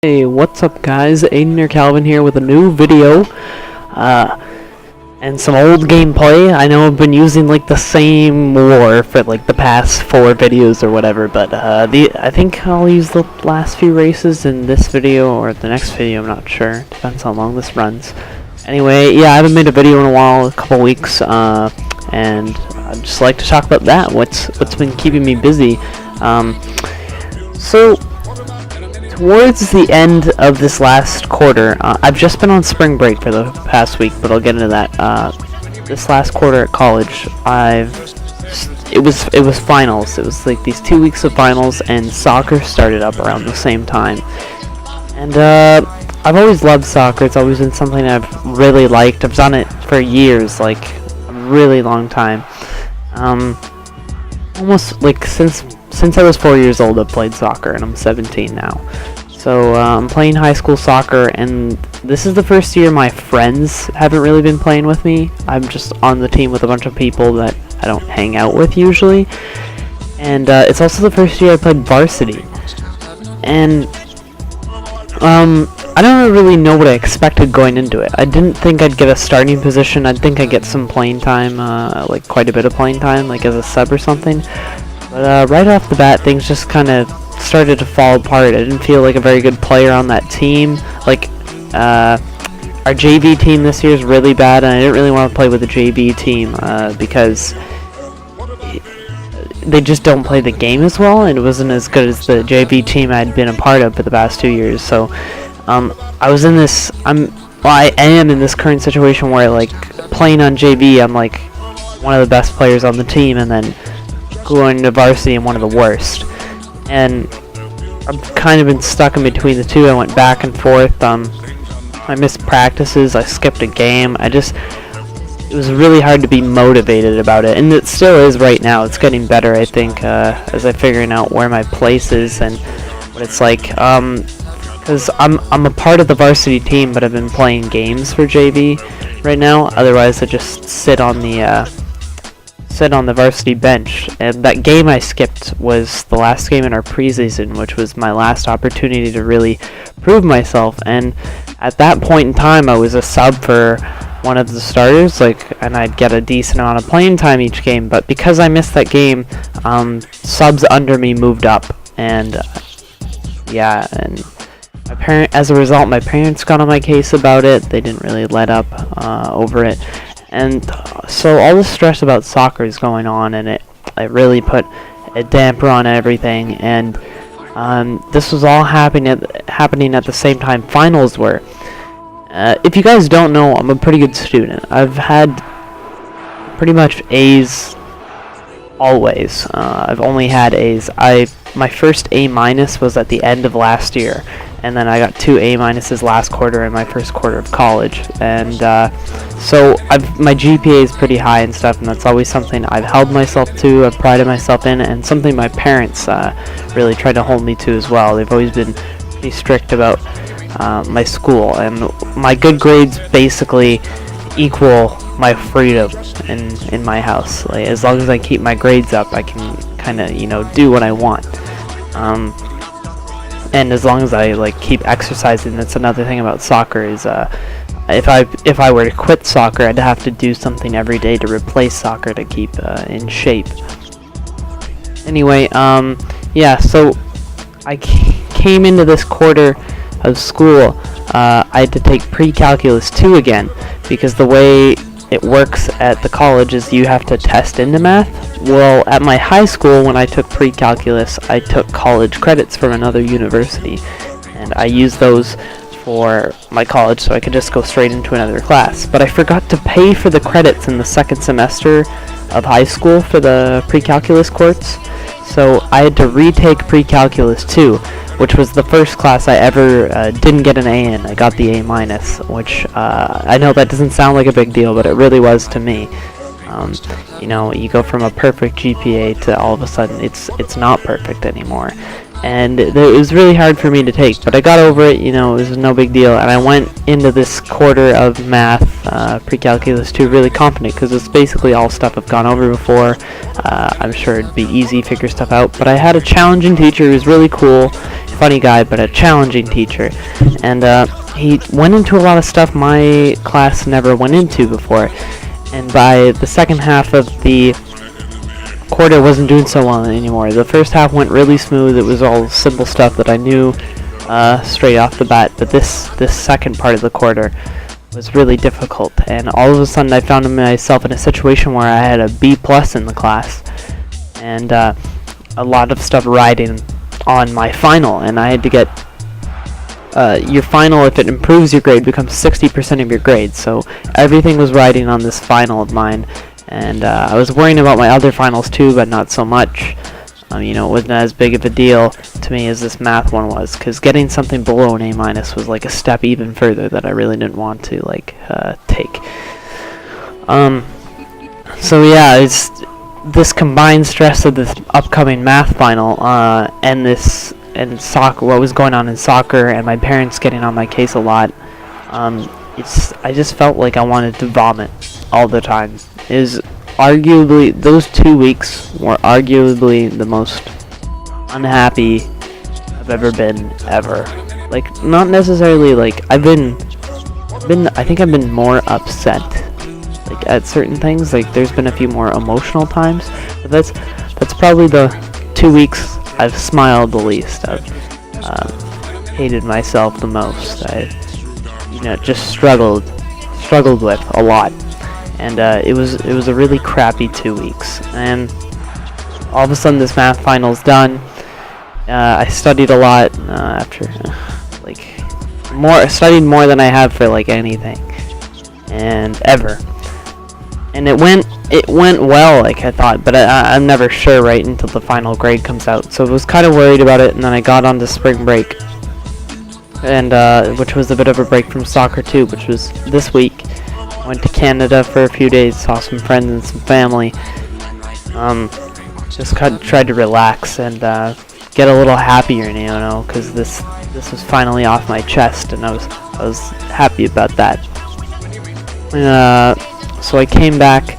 Hey, what's up guys? Aiden or Calvin here with a new video, and some old gameplay. I know I've been using like the same war for like the past 4 videos or whatever, but I think I'll use the last few races in this video or the next video, I'm not sure. Depends how long this runs. Anyway, yeah, I haven't made a video in a while, a couple weeks, and I'd just like to talk about that, what's been keeping me busy. So towards the end of this last quarter, I've just been on spring break for the past week, but I'll get into that. This last quarter at college, it was finals. It was like these 2 weeks of finals, and soccer started up around the same time. And I've always loved soccer. It's always been something I've really liked. I've done it for years, like a really long time. Almost like since I was 4 years old, I've played soccer, and I'm 17 now. So I'm playing high school soccer, and this is the first year my friends haven't really been playing with me. I'm just on the team with a bunch of people that I don't hang out with usually. And it's also the first year I played varsity. And I don't really know what I expected going into it. I didn't think I'd get a starting position. I'd think I'd get some playing time, like quite a bit of playing time, like as a sub or something. But right off the bat, things just kind of started to fall apart. I didn't feel like a very good player on that team. Like, our JV team this year is really bad, and I didn't really want to play with the JV team because they just don't play the game as well, and it wasn't as good as the JV team I'd been a part of for the past 2 years. So I was in this, I am in this current situation where, like, playing on JV, I'm like one of the best players on the team, and then going to varsity, I'm one of the worst. And I've kind of been stuck in between the two. I went back and forth. I missed practices. I skipped a game. It was really hard to be motivated about it, and it still is right now. It's getting better, I think, as I'm figuring out where my place is and what it's like. Because I'm a part of the varsity team, but I've been playing games for JV right now. Otherwise, I just sit on the varsity bench. And that game I skipped was the last game in our preseason, which was my last opportunity to really prove myself. And at that point in time, I was a sub for one of the starters, and I'd get a decent amount of playing time each game. But because I missed that game, subs under me moved up, and yeah, and as a result, my parents got on my case about it. They didn't really let up over it. And so all the stress about soccer is going on, and it really put a damper on everything. And this was all happening at the same time finals were. If you guys don't know, I'm a pretty good student. I've had pretty much A's always. I've only had A's. My first A- was at the end of last year, and then I got 2 A- last quarter in my first quarter of college. And so my GPA is pretty high and stuff, and that's always something I've held myself to, I've prided myself in, and something my parents really tried to hold me to as well. They've always been pretty strict about my school, and my good grades basically equal my freedom in my house. Like, as long as I keep my grades up, I can kind of, do what I want. And as long as I keep exercising. That's another thing about soccer is if I were to quit soccer, I'd have to do something every day to replace soccer to keep in shape. Anyway, yeah, so I came into this quarter of school. I had to take pre-calculus 2 again, because the way it works at the college is you have to test into math. Well, at my high school, when I took pre-calculus, I took college credits from another university, and I used those for my college so I could just go straight into another class. But I forgot to pay for the credits in the second semester of high school for the pre-calculus course, so I had to retake pre-calculus 2, which was the first class I ever didn't get an A in. I got the A-, which I know that doesn't sound like a big deal, but it really was to me. You go from a perfect GPA to all of a sudden it's not perfect anymore. And it was really hard for me to take, but I got over it. It was no big deal, and I went into this quarter of math, pre-calculus 2, really confident, because it's basically all stuff I've gone over before. I'm sure it'd be easy to figure stuff out, but I had a challenging teacher who was really cool. If funny guy, but a challenging teacher. And he went into a lot of stuff my class never went into before. And by the second half of the quarter, wasn't doing so well anymore. The first half went really smooth. It was all simple stuff that I knew straight off the bat. But this second part of the quarter was really difficult. And all of a sudden, I found myself in a situation where I had a B+ in the class. And a lot of stuff riding on my final, and I had to get your final, if it improves your grade, becomes 60% of your grade. So everything was riding on this final of mine, and I was worrying about my other finals too, but not so much. It wasn't as big of a deal to me as this math one was, because getting something below an A- was like a step even further that I really didn't want to take. So yeah, it's this combined stress of this upcoming math final and soccer, what was going on in soccer, and my parents getting on my case a lot. I just felt like I wanted to vomit all the time. Those 2 weeks were arguably the most unhappy I've ever been, ever. Like, not necessarily, like, I think I've been more upset, like, at certain things. Like, there's been a few more emotional times, but that's probably the 2 weeks I've smiled the least. I've hated myself the most. I just struggled with a lot, and it was a really crappy 2 weeks. And all of a sudden, this math final's done. I studied a lot after, studied more than I have for anything and ever. And it went well, like I thought, but I'm never sure right until the final grade comes out. So I was kind of worried about it, and then I got on to spring break, and which was a bit of a break from soccer too, which was this week. I went to Canada for a few days, saw some friends and some family. Just kind of tried to relax and get a little happier, because this was finally off my chest, and I was happy about that. So I came back,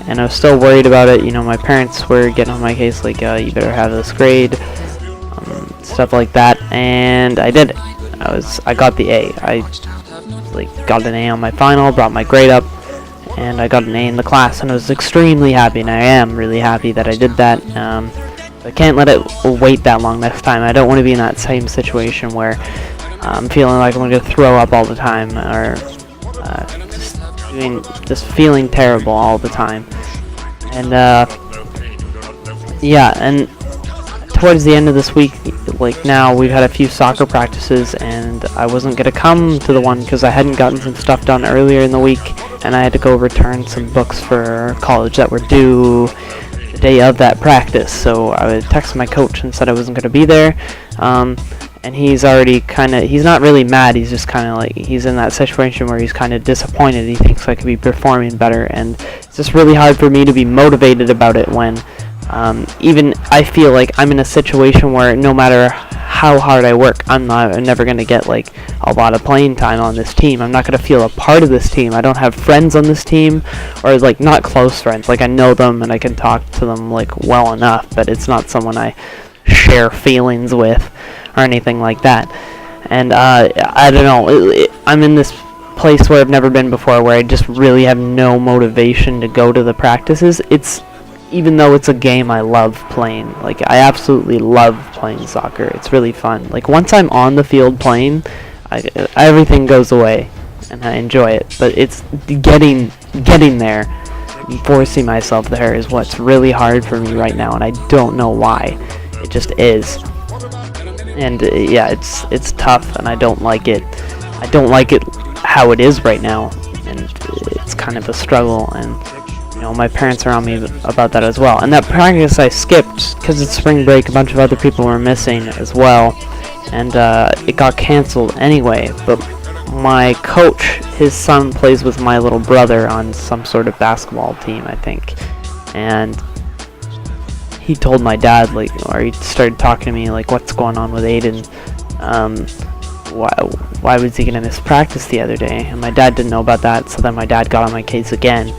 and I was still worried about it. My parents were getting on my case, you better have this grade, stuff like that, and I did it. I got the A. I got an A on my final, brought my grade up, and I got an A in the class, and I was extremely happy, and I am really happy that I did that. I can't let it wait that long next time. I don't want to be in that same situation where I'm feeling like I'm going to throw up all the time, or just feeling terrible all the time. And and towards the end of this week, now, we've had a few soccer practices, and I wasn't going to come to the one because I hadn't gotten some stuff done earlier in the week, and I had to go return some books for college that were due the day of that practice. So I texted my coach and said I wasn't going to be there. And he's already he's not really mad, he's just he's in that situation where he's kind of disappointed. He thinks I could be performing better, and it's just really hard for me to be motivated about it when even I feel like I'm in a situation where no matter how hard I work, I'm never going to get a lot of playing time on this team. I'm not going to feel a part of this team. I don't have friends on this team, or not close friends. I know them and I can talk to them well enough, but it's not someone I share feelings with or anything like that. And I don't know, I'm in this place where I've never been before, where I just really have no motivation to go to the practices. Even though it's a game I love playing, I absolutely love playing soccer. It's really fun. Once I'm on the field playing, everything goes away, and I enjoy it. But it's getting there, and forcing myself there is what's really hard for me right now, and I don't know why. It just is. And it's tough, and I don't like it. I don't like it how it is right now, and it's kind of a struggle, and my parents are on me about that as well. And that practice I skipped because it's spring break. A bunch of other people were missing as well, and it got canceled anyway. But my coach, his son plays with my little brother on some sort of basketball team, I think, and he told my dad, or he started talking to me, what's going on with Aiden? Why was he gonna miss practice the other day? And my dad didn't know about that, so then my dad got on my case again.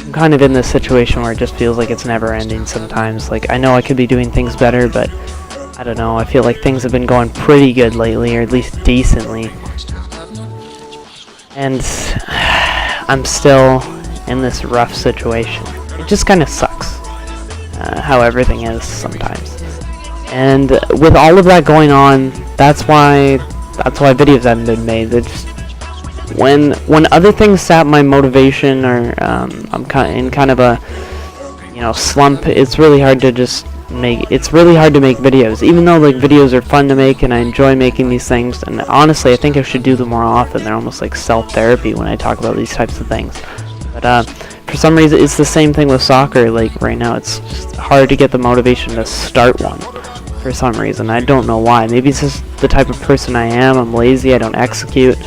I'm kind of in this situation where it just feels like it's never ending sometimes. Like, I know I could be doing things better, but I don't know, I feel like things have been going pretty good lately, or at least decently. And I'm still in this rough situation. It just kind of sucks how everything is sometimes. And with all of that going on, that's why videos haven't been made. It's when other things sap my motivation, or I'm in kind of a slump. It's really hard to make videos, even though like videos are fun to make and I enjoy making these things. And honestly, I think I should do them more often. They're almost like self-therapy when I talk about these types of things. But for some reason, it's the same thing with soccer. Like right now, it's just hard to get the motivation to start one for some reason. I don't know why. Maybe it's just the type of person I am. I'm lazy. I don't execute.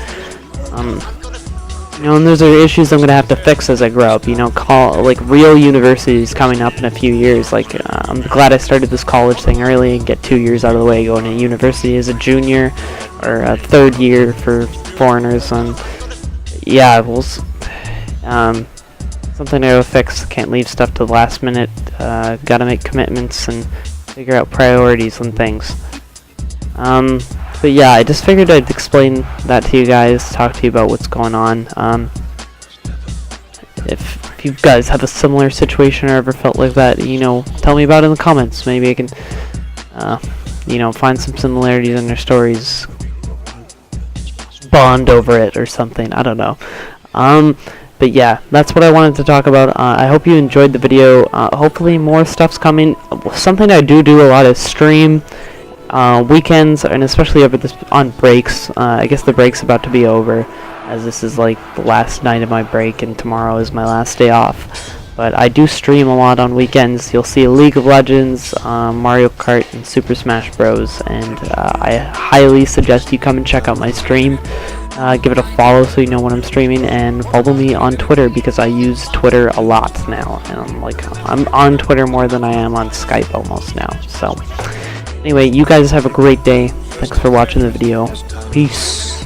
And those are issues I'm gonna have to fix as I grow up. Like real universities coming up in a few years. Like I'm glad I started this college thing early and get 2 years out of the way, going to university as a junior or a third year for foreigners. And yeah, something I gotta fix. Can't leave stuff to the last minute. Gotta make commitments and figure out priorities and things. But yeah, I just figured I'd explain that to you guys, talk to you about what's going on. If you guys have a similar situation or ever felt like that, tell me about it in the comments. Maybe I can, find some similarities in their stories, bond over it or something. I don't know. But yeah, that's what I wanted to talk about. I hope you enjoyed the video. Hopefully more stuff's coming. Something I do a lot is stream. Weekends, and especially on breaks. I guess the break's about to be over, as this is like the last night of my break and tomorrow is my last day off. But I do stream a lot on weekends. You'll see League of Legends, Mario Kart, and Super Smash Bros. And I highly suggest you come and check out my stream. Give it a follow so you know when I'm streaming, and follow me on Twitter because I use Twitter a lot now. And I'm on Twitter more than I am on Skype almost now. So anyway, you guys have a great day. Thanks for watching the video. Peace.